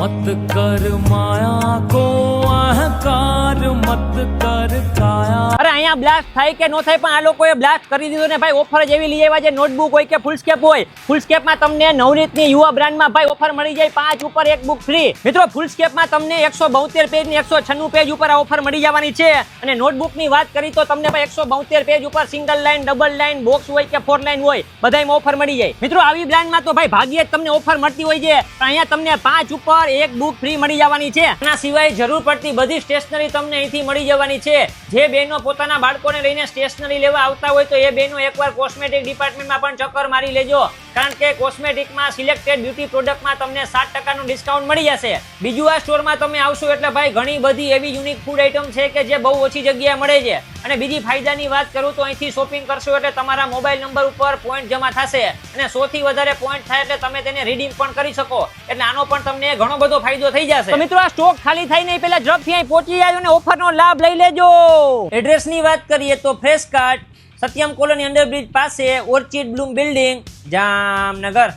मत कर माया को अहंकार मत कर काया। અરે અહીંયા બ્લાસ્ટ થાય કે નો થાય પણ આ લોકોએ બ્લાસ્ટ કરી દીધો ને ભાઈ. ઓફર જ એવી લઈ આવ્યા છે, નોટબુક હોય કે ફૂલસ્કેપ હોય. ફૂલસ્કેપમાં તમને નવનીતની યુવા બ્રાન્ડમાં ભાઈ ઓફર મળી જાય 5 ઉપર 1 બુક ફ્રી. મિત્રો ફૂલસ્કેપમાં તમને 172 પેજ ની 196 પેજ ઉપર આ ઓફર મળી જવાની છે. અને નોટબુકની વાત કરી તો તમને ભાઈ 172 પેજ ઉપર single line, double line, box હોય કે 4 લાઈન હોય બધાયમાં ઓફર મળી જાય. મિત્રો આવી બ્રાન્ડમાં તો ભાઈ ભાગ્યે જ તમને ઓફર મળતી હોય છે, પણ અહીંયા તમને 5 ઉપર 1 બુક ફ્રી મળી જવાની છે. આના સિવાય જરૂર પડતી બધી સ્ટેશનરી તમને અહીંથી મળી જવાની છે. જે બહેનો પોતાના બાળકોને લઈને સ્ટેશનરી લેવા આવતા હોય તો એ બહેનો એકવાર કોસ્મેટિક ડિપાર્ટમેન્ટમાં પણ ચક્કર મારી લેજો, કારણ કે કોસ્મેટિકમાં સિલેક્ટેડ બ્યુટી પ્રોડક્ટમાં તમને 7% ડિસ્કાઉન્ટ મળી જશે. બીજું આ સ્ટોરમાં તમે આવશો એટલે ભાઈ ઘણી બધી એવી યુનિક ફૂડ આઇટમ છે કે જે બહુ ઓછી જગ્યાએ મળે છે. અને બીજી ફાયદાની વાત કરું તો અહીંથી શોપિંગ કરશો એટલે તમારા મોબાઈલ નંબર ઉપર પોઈન્ટ જમા થશે અને 100 થી વધારે પોઈન્ટ થાય એટલે તમે તેને રીડીમ પણ કરી શકો. એટલે આનો પણ તમને ઘણો બધો ફાયદો થઈ જશે. તો મિત્રો આ સ્ટોક ખાલી થાય નહીં પહેલા ઝડપથી અહીં પહોંચી જાજો અને ઓફરનો લાભ લઈ લેજો. એડ્રેસની વાત કરીએ તો fresh cart, Satyam colony underbridge પાસે, ઓર્ચિડ બ્લૂમ બિલ્ડિંગ, જામનગર.